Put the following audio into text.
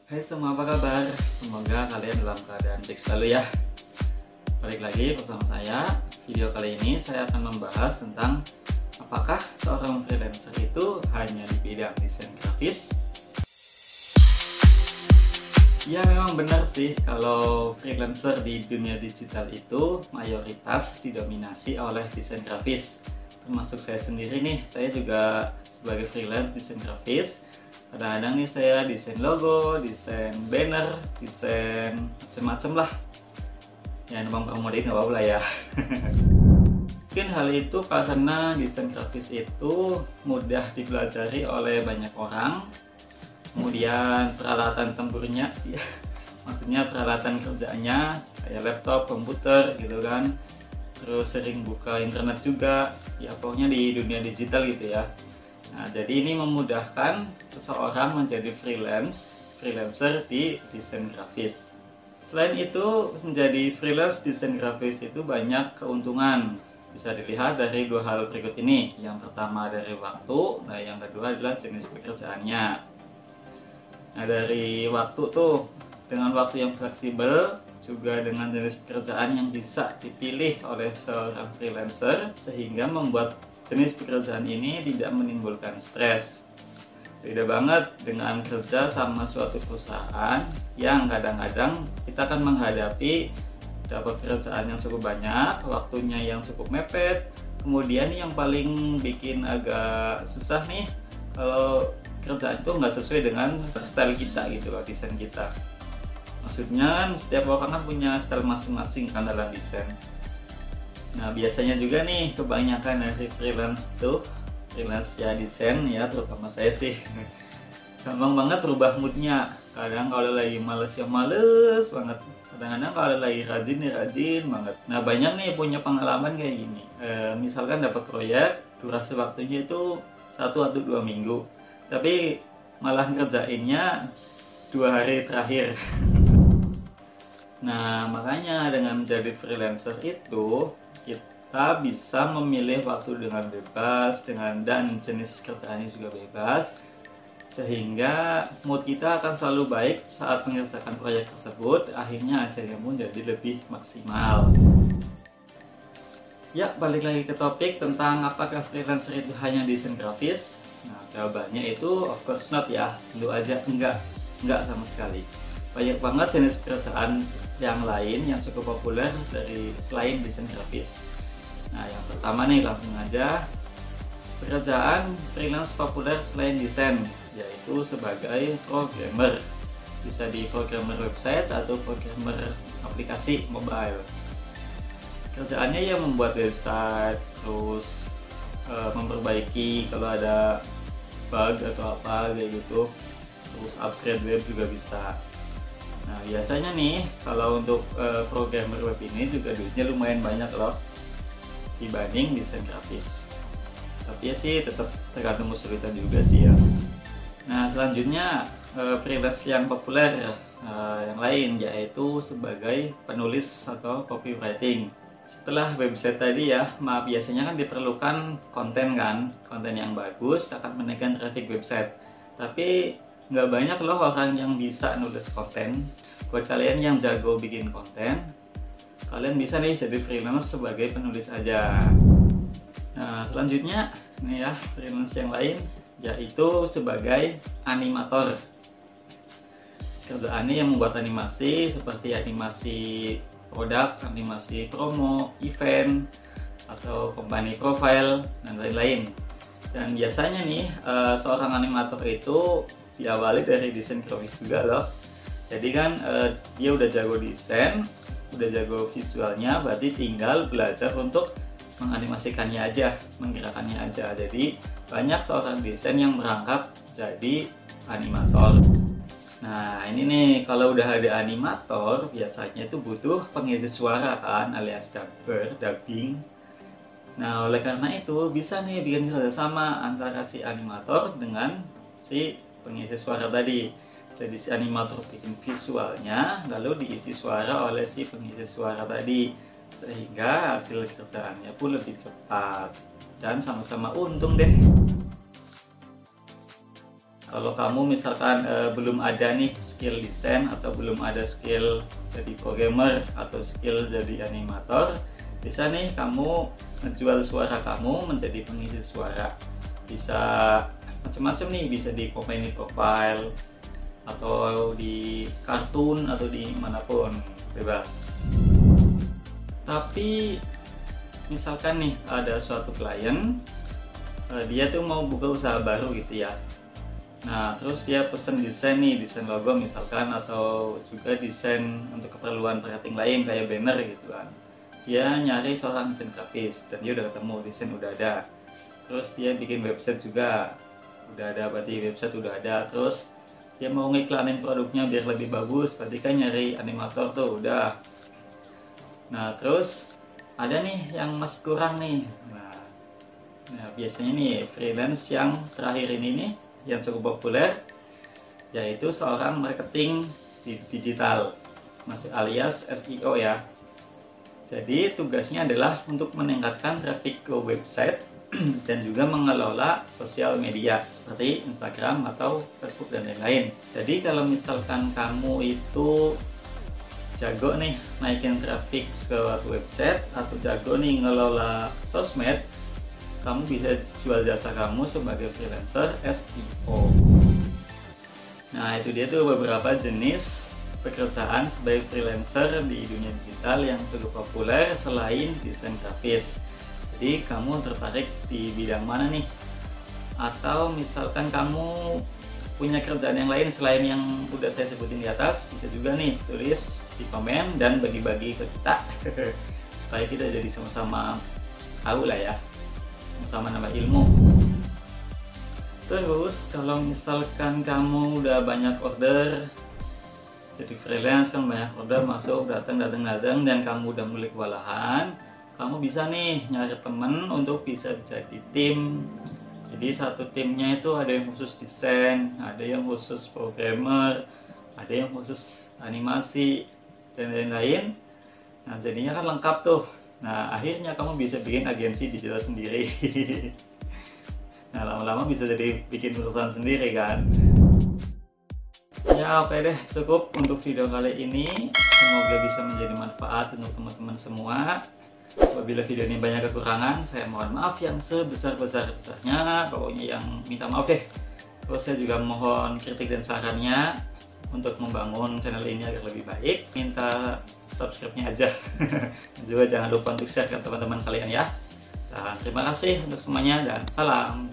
Hai semua, apa kabar? Semoga kalian dalam keadaan baik selalu ya. Balik lagi bersama saya. Video kali ini saya akan membahas tentang apakah seorang freelancer itu hanya di bidang desain grafis. Ya, memang benar sih kalau freelancer di dunia digital itu mayoritas didominasi oleh desain grafis. Termasuk saya sendiri nih, saya juga sebagai freelance desain grafis. Kadang-kadang nih saya desain logo, desain banner, desain macam-macam lah. Ya, numpang promoin nggak apa-apa lah ya. Mungkin hal itu karena desain grafis itu mudah dipelajari oleh banyak orang. Kemudian peralatan tempurnya, ya, maksudnya peralatan kerjanya kayak laptop, komputer gitu kan. Terus sering buka internet juga, ya pokoknya di dunia digital gitu ya. Nah, jadi ini memudahkan seseorang menjadi freelancer di desain grafis. Selain itu, menjadi freelance desain grafis itu banyak keuntungan. Bisa dilihat dari dua hal berikut ini. Yang pertama dari waktu, nah yang kedua adalah jenis pekerjaannya. Nah, dari waktu tuh, dengan waktu yang fleksibel, juga dengan jenis pekerjaan yang bisa dipilih oleh seorang freelancer, sehingga membuat jenis pekerjaan ini tidak menimbulkan stres. Beda banget dengan kerja sama suatu perusahaan yang kadang-kadang kita akan menghadapi dapat pekerjaan yang cukup banyak, waktunya yang cukup mepet. Kemudian yang paling bikin agak susah nih, kalau kerjaan itu nggak sesuai dengan style kita gitu loh, desain kita. Maksudnya setiap orang kan punya style masing-masing kan dalam desain. Nah, biasanya juga nih kebanyakan dari freelance ya desain ya, terutama saya sih gampang banget rubah moodnya. Kadang kalau lagi males ya males banget, kadang-kadang kalau lagi rajin ya rajin banget. Nah, banyak nih punya pengalaman kayak gini. Misalkan dapat proyek, durasi waktunya itu 1 atau 2 minggu, tapi malah ngerjainnya 2 hari terakhir. Nah, makanya dengan menjadi freelancer itu kita bisa memilih waktu dengan bebas, dan jenis kerjaannya juga bebas, sehingga mood kita akan selalu baik saat mengerjakan proyek tersebut. Akhirnya hasilnya pun jadi lebih maksimal. Ya, balik lagi ke topik tentang apakah freelancer itu hanya desain grafis. Nah, jawabannya itu of course not ya, tentu aja enggak sama sekali. Banyak banget jenis pekerjaan yang lain yang cukup populer dari selain desain grafis. Nah, yang pertama nih langsung aja, pekerjaan freelance populer selain desain, yaitu sebagai programmer. Bisa di programmer website atau programmer aplikasi mobile. Kerjaannya yang membuat website, terus memperbaiki kalau ada bug atau apa kayak gitu, terus upgrade web juga bisa. Nah, biasanya nih kalau untuk programmer web ini juga duitnya lumayan banyak loh dibanding desain grafis. Tapi ya sih tetap tergantung kesulitan juga sih ya. Nah, selanjutnya freelance yang populer yang lain yaitu sebagai penulis atau copywriting. Setelah website tadi ya, biasanya kan diperlukan konten kan, konten yang bagus akan menaikkan traffic website. Tapi nggak banyak loh orang yang bisa nulis konten. Buat kalian yang jago bikin konten, kalian bisa nih jadi freelance sebagai penulis aja. Nah, selanjutnya nih ya, freelance yang lain yaitu sebagai animator. Kerjaannya yang membuat animasi seperti animasi produk, animasi promo, event, atau company profile, dan lain-lain. Dan biasanya nih seorang animator itu diawali dari desain grafis juga loh. Jadi kan dia udah jago desain, udah jago visualnya, berarti tinggal belajar untuk menganimasikannya aja, menggerakkannya aja. Jadi banyak seorang desain yang merangkap jadi animator. Nah, ini nih kalau udah ada animator biasanya itu butuh pengisi suara kan, alias dubbing. Nah, oleh karena itu bisa nih bikin kerjasama antara si animator dengan si pengisi suara tadi. Jadi si animator bikin visualnya, lalu diisi suara oleh si pengisi suara tadi, sehingga hasil kerjaannya pun lebih cepat dan sama-sama untung deh. Kalau kamu misalkan belum ada nih skill desain atau belum ada skill jadi programmer atau skill jadi animator, bisa nih kamu menjual suara kamu menjadi pengisi suara. Bisa macam-macam nih, bisa di company profile atau di kartun atau di manapun, bebas. Tapi misalkan nih ada suatu klien, dia tuh mau buka usaha baru gitu ya. Nah, terus dia pesen desain nih, desain logo misalkan, atau juga desain untuk keperluan marketing lain kayak banner gitu kan. Dia nyari seorang desain grafis dan dia udah ketemu, desain udah ada. Terus dia bikin website juga, udah ada, berarti website udah ada. Terus dia mau ngiklanin produknya biar lebih bagus, berarti kan nyari animator tuh udah. Nah, terus ada nih yang masih kurang nih. Nah, biasanya nih freelance yang terakhir ini nih yang cukup populer, yaitu seorang marketing digital, masih alias SEO ya. Jadi tugasnya adalah untuk meningkatkan traffic ke website dan juga mengelola sosial media seperti Instagram atau Facebook dan lain-lain. Jadi kalau misalkan kamu itu jago nih naikin traffic ke website atau jago nih ngelola sosmed, kamu bisa jual jasa kamu sebagai freelancer SEO. Nah, itu dia tuh beberapa jenis pekerjaan sebagai freelancer di dunia digital yang cukup populer selain desain grafis. Jadi kamu tertarik di bidang mana nih? Atau misalkan kamu punya kerjaan yang lain selain yang udah saya sebutin di atas, bisa juga nih tulis di komen dan bagi-bagi ke kita supaya kita jadi sama-sama tahu lah ya, sama nambah ilmu. Terus kalau misalkan kamu udah banyak order, jadi freelance kan banyak order masuk, datang dan kamu udah mulai kewalahan, kamu bisa nih nyari temen untuk bisa jadi tim. Jadi satu timnya itu ada yang khusus desain, ada yang khusus programmer, ada yang khusus animasi dan lain-lain. Nah, jadinya kan lengkap tuh. Nah, akhirnya kamu bisa bikin agensi digital sendiri. Nah, lama-lama bisa jadi bikin perusahaan sendiri kan. Ya, oke deh, cukup untuk video kali ini. Semoga bisa menjadi manfaat untuk teman-teman semua. Apabila video ini banyak kekurangan, saya mohon maaf yang sebesar-besarnya. Pokoknya yang minta maaf deh. Terus saya juga mohon kritik dan sarannya untuk membangun channel ini agar lebih baik. Minta subscribe-nya aja. Juga jangan lupa untuk share ke teman-teman kalian ya. Dan terima kasih untuk semuanya dan salam.